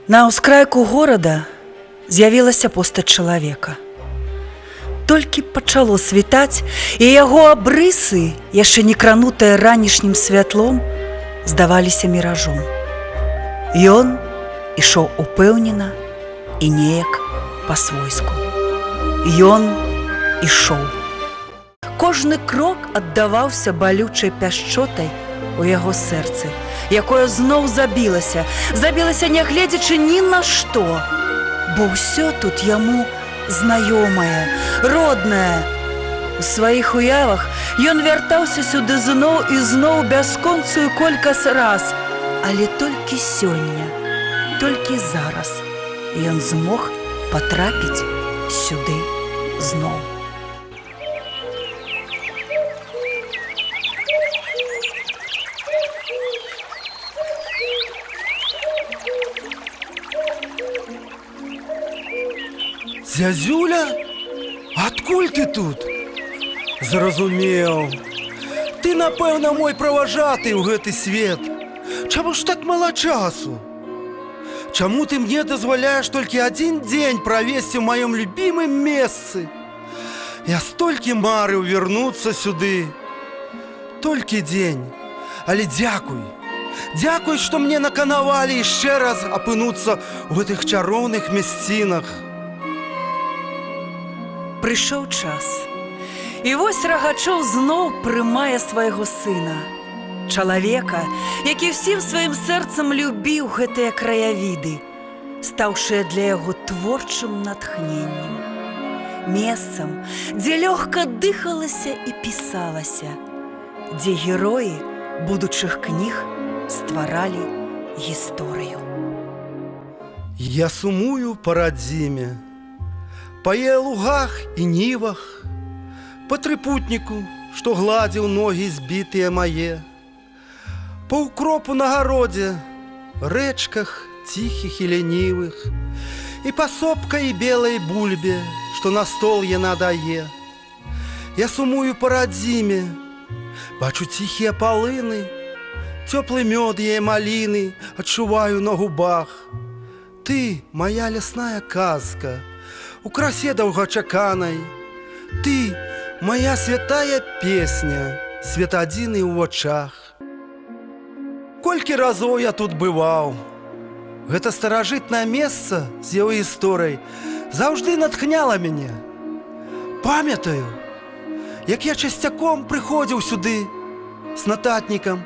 На ўскрайку горада з'явілася постаць чалавека. Толькі пачало світаць, і яго абрысы, яшчэ не кранутыя ранішнім святлом, здаваліся міражом. Ён ішоў упэўнена і неяк па-свойску. Ён ішоў. Кожны крок аддаваўся балючай пяшчотай у яго сэрцы, якое зноў забілася, нягледзячы ні на што, бо ўсё тут яму знаёмае, роднае. У сваіх уявах ён вяртаўся сюды зноў і зноў бясконцую колькасць раз, але толькі сёння, толькі зараз ён змог патрапіць сюды зноў. Зязюля? Адкуль ты тут? Зразумеў. Ты, напэўна, мой праважаты ў гэты свет. Чаму ж так мала часу? Чаму ты мне дазваляеш толькі адзін дзень правесці ў маём любімым месцы? Я столькі марыў вярнуцца сюды. Толькі дзень. Але дзякуй. Дзякуй, што мне наканавалі яшчэ раз апынуцца ў гэтых чароўных мясцінах. Прыйшоў час. І вось Рагачоў зноў прымае свайго сына. Чалавека, які ўсім сваім сэрцам любіў гэтыя краявіды, стаўшыя для яго творчым натхненнем. Месцам, дзе лёгка дыхалася і пісалася, дзе героі будучых кніг стваралі гісторыю. Я сумую па радзіме, па яе лугах і нівах, па трыпутніку, што гладзіў ногі збітыя мае, па ўкропу на гародзе, рэчках ціхіх і лянівых, і па сопкай белай бульбе, што на стол яна дае. Я сумую па радзіме, бачу ціхія палыны, цёплы мёд яе маліны адчуваю на губах. Ты, моя лясная казка, у красе даўгачаканай, ты, моя святая песня, свет адзіны ў вачах. Колькі разоў я тут бываў. Гэта старажытнае месца з яго гісторыяй заўжды натхняла мяне. Памятаю, як я часцяком прыходзіў сюды з нататнікам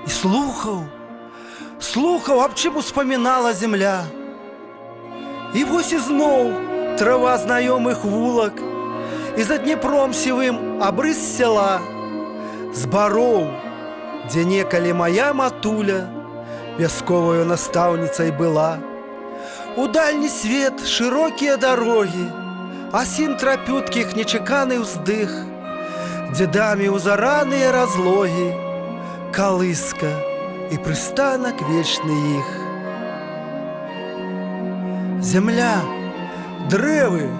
і слухаў, аб чым успамінала зямля. І вось ізноў трава знаёмых вулак, і за Дніпром сівым абрыс сяла, з бароў, дзе некалі моя матуля вясковаю настаўніцай была. У дальні свет шырокія дарогі, асін трапюткіх нечаканы ўздых, дзедамі ўзараныя разлогі, калыска і прыстанак вечны іх. Земля, дрэвы,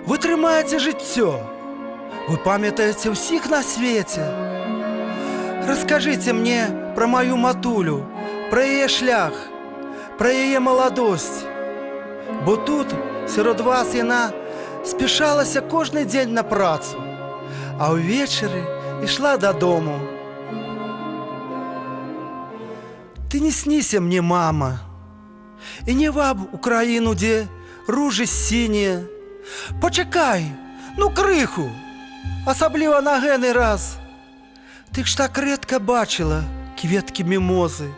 вы трымаеце жыццё, вы памятаеце ўсіх на свеце. Раскажыце мне пра маю матулю, пра яе шлях, пра яе маладосць, бо тут, сярод вас, яна спяшалася кожны дзень на працу, а ўвечары ішла дадому. Ты не сніся мне, мама, і не ваб у краіну, дзе ружы сінія. Пачакай, ну крыху, асабліва на гэны раз. Ты ж так рэдка бачыла кветкі мімозы.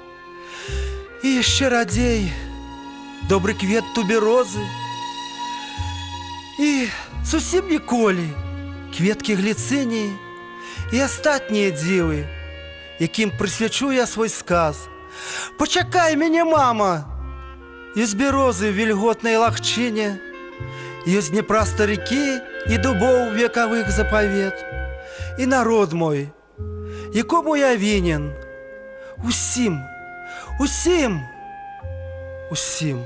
І яшчэ радзей добры квет туберозы. І зусім ніколі кветкі гліцыніі і астатнія дзівы, якім прысвячу я свой сказ. Пачакай мяне, мама! Ёсць бярозы ў вільготнай лагчыне, ёсць Днепра старыкі і дубоў векавых запавет. І народ мой, якому я вінен, усім, усім, усім.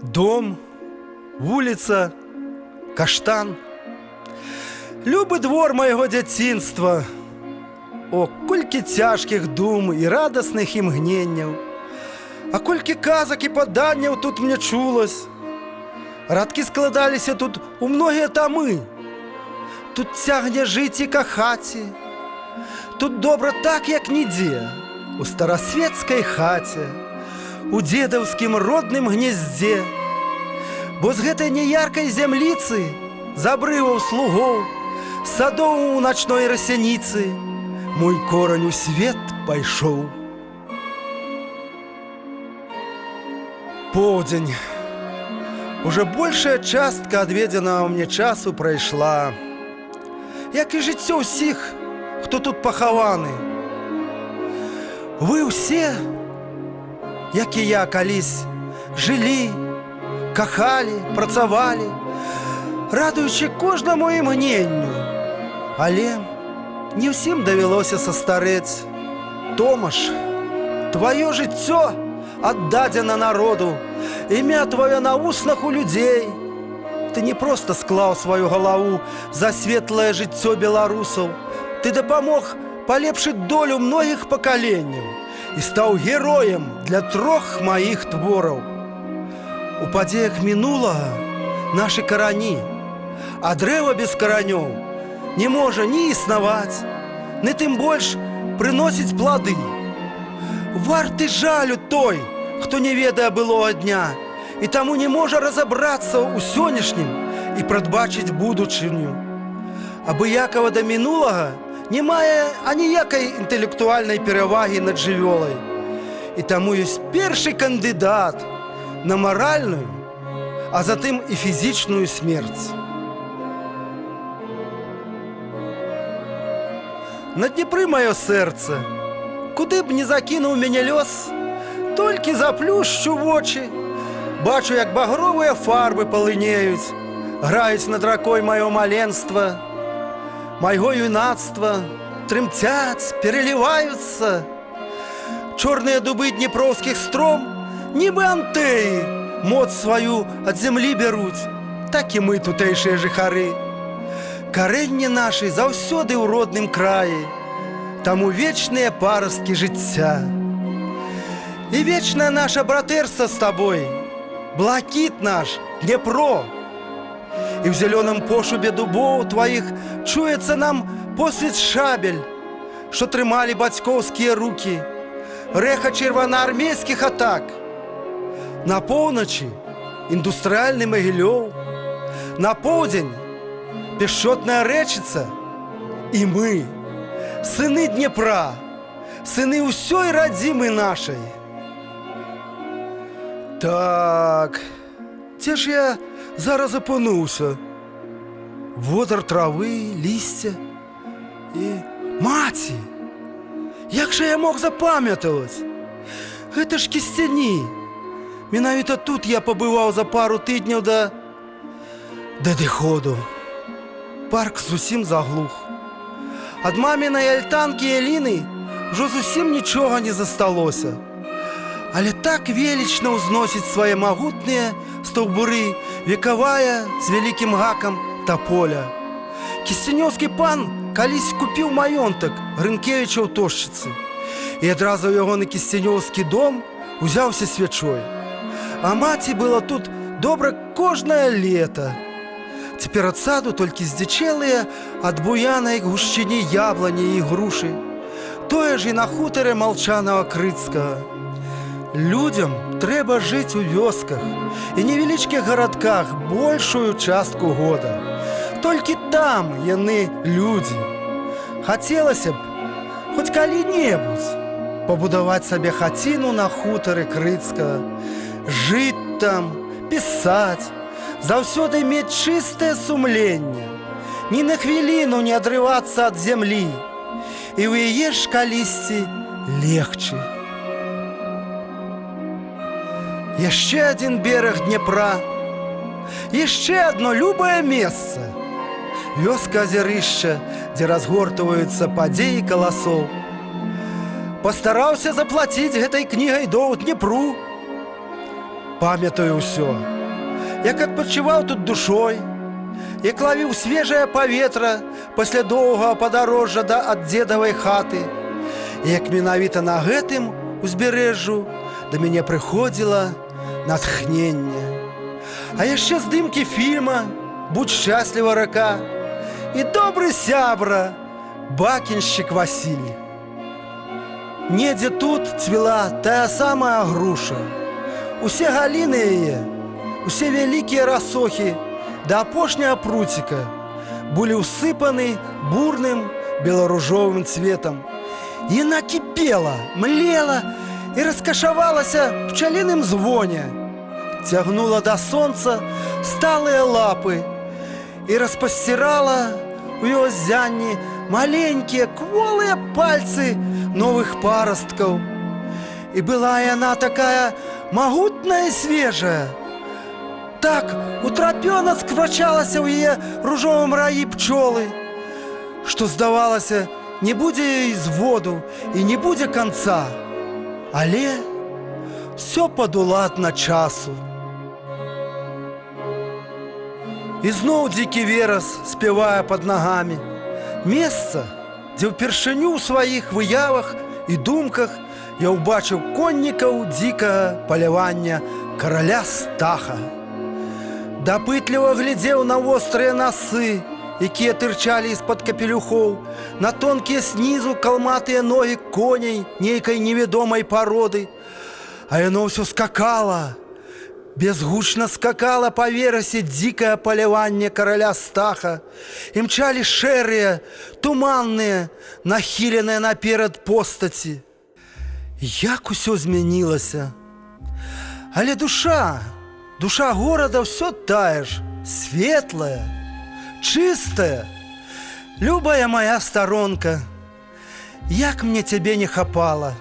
Дом, вуліца, каштан. Любы двор майго дзяцінства. О, колькі цяжкіх дум і радасных імгненняў, а колькі казак і паданняў тут мне чулось. Радкі складаліся тут у многія тамы. Тут цягне жыць і кахаці. Тут добра так, як нідзе, у старасветскай хаце, у дзедаўскім родным гнездзе. Бо з гэтай неяркай зямліцы, з абрываў слугоў, садоў у начной расяніцы, мой корань у свет пайшоў. Поўдзень. Уже большая частка адведзенага мне часу прайшла. Як і жыццё ўсіх, хто тут пахаваны. Вы ўсе, як і я калісь, жылі, кахалі, працавалі, радуючы кожнаму імгненню. Але не ўсім давялося састарэць. Томаш, тваё жыццё аддадзена народу, імя твоё на вуснах у людзей. Ты не проста склаў сваю галаву за светлае жыццё беларусаў, ты дапамог палепшыць долю многіх пакаленняў і стаў героем для 3 маіх твораў. У падзеях мінулага нашы карані, а дрэва без каранёў не можа ні існаваць, ні тым больш прыносіць плады. Варты жалю той, хто не ведае былога дня і таму не можа разабрацца ў сённяшнім і прадбачыць будучыню. Абыякава да мінулага не мае аніякай інтэлектуальнай перавагі над жывёлай. І таму ёсць першы кандыдат на маральную, а затым і фізічную смерць. На Днепры маё сэрца, куды б не закінуў мяне лёс, толькі заплюшчу вочы, бачу, як багровыя фарбы палынеюць, граюць над ракой маё маленства, майго юнацтва, трымцяць, пераліваюцца. Чорныя дубы днепроўскіх стром, нібы антэі, моц сваю ад зямлі бяруць, так і мы, тутэйшыя жыхары. Карэнні нашы заўсёды ў родным краі, таму вечныя парасткі жыцця. І вечнае наша братэрства з табой, блакіт наш, Днепро. І ў зялёным пошубе дубоў тваіх чуецца нам посвіт шабель, што трымалі бацькоўскія рукі, рэха чырвонаармейскіх атак. На поўначы індустрыяльны Магілёў, на поўдзень пяшчотная рэчыца. І мы, сыны Днепра, сыны ўсёй радзімы нашай. Так, дзе ж я зараз апынуўся? Водар травы, лісця і... Маці! Як жа я мог запамятаваць? Гэта ж Кісцяні. Менавіта тут я пабываў за пару тыдняў да адыходу. Парк зусім заглух. Ад мамінай альтанкі Эліны ўжо зусім нічога не засталося. Але так велічна ўзносіць свае магутныя стаўбуры векавая з вялікім гакам таполя. Кісцянёўскі пан калісь купіў маёнтак Грынкевіча ў Тошчыцы і адразу ягоны кісцянёўскі дом узяўся свячой. А маці была тут добра кожнае лета. Цяпер ад саду толькі здзічэлыя ад буянай гушчыні яблані і грушы. Тое ж і на хутары Малчанага Крыцкага. Людзям трэба жыць у вёсках і невялічкіх гарадках большую частку года. Толькі там яны людзі. Хацелася б хоць калі-небудзь пабудаваць сабе хаціну на хутары Крыцкага, жыць там, пісаць, заўсёды мець чыстае сумленне, ні на хвіліну не адрывацца ад зямлі, і ў яе ж калісьці легчы. Яшчэ адзін бераг Днепра, яшчэ адно любае месца. Вёска азярышча, дзе разгортваюцца падзеі каласоў. Пастараўся заплаціць гэтай кнігай доўг Днепру. Памятаю ўсё, як адпачываў тут душой, як лавіў свежае паветра пасля доўгага падарожжа ад дзедавай хаты. І як менавіта на гэтым узбярэжжу да мяне прыходзіла натхненне. А яшчэ здымкі фільма «Будь шчасліва, рака» і добры сябра бакеншчык Васіль. Недзе тут цвіла тая самая груша. Усе галіны яе, усе вялікія расохі да апошняга пруціка былі ўсыпаны бурным беларужовым цветам. Яна кіпела, млела і раскашавалася в пчаліным звоне, цягнула да сонца сталыя лапы і распасцірала у яго зянні маленькія кволыя пальцы новых парасткаў. І была яна такая магутная і свежая. Так утрапёна сквачалася ў яе ружовым раі пчолы, што здавалася, не будзе ёй зводу і не будзе канца. Але всё пад улад на часу. І зноў дзікі верас спявае пад нагамі. Месца, дзе ўпершыню ў сваіх выявах і думках я ўбачыў коннікаў дзікага палявання караля Стаха. Дапытліва глядзеў на вострыя носы, якія тырчалі з-пад капелюхоў, на тонкія снізу калматыя ногі коней нейкай невядомай пароды. А яно ўсё скакала, безгучна скакала па верасе дзікае паляванне караля Стаха. Імчалі шэрыя, туманныя, нахіленыя наперад постаці. Як усё змянілася. Але душа горада ўсё тая ж, светлая, чыстая. Любая моя старонка, як мне цябе не хапала.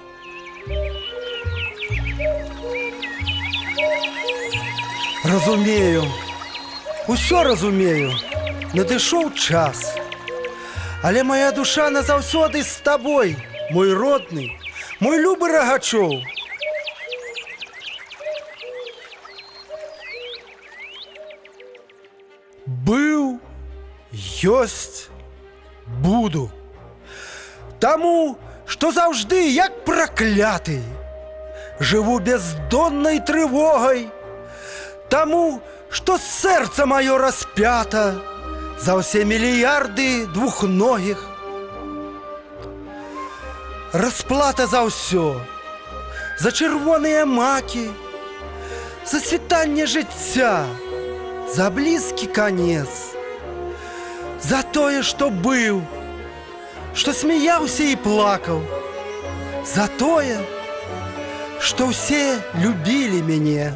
Разумею, усё разумею, надышоў час. Але моя душа назаўсёды з табой, мой родны, мой любы Рагачоў. Быў, ёсць, буду. Таму, што заўжды, як пракляты, жыву бездоннай трывогай. Таму, што сэрца маё распята за ўсе мільярды двухногіх. Расплата за ўсё, за чырвоныя макі, за світанне жыцця, за блізкі канец, за тое, што быў, што смяяўся і плакаў, за тое, што ўсе любілі мяне.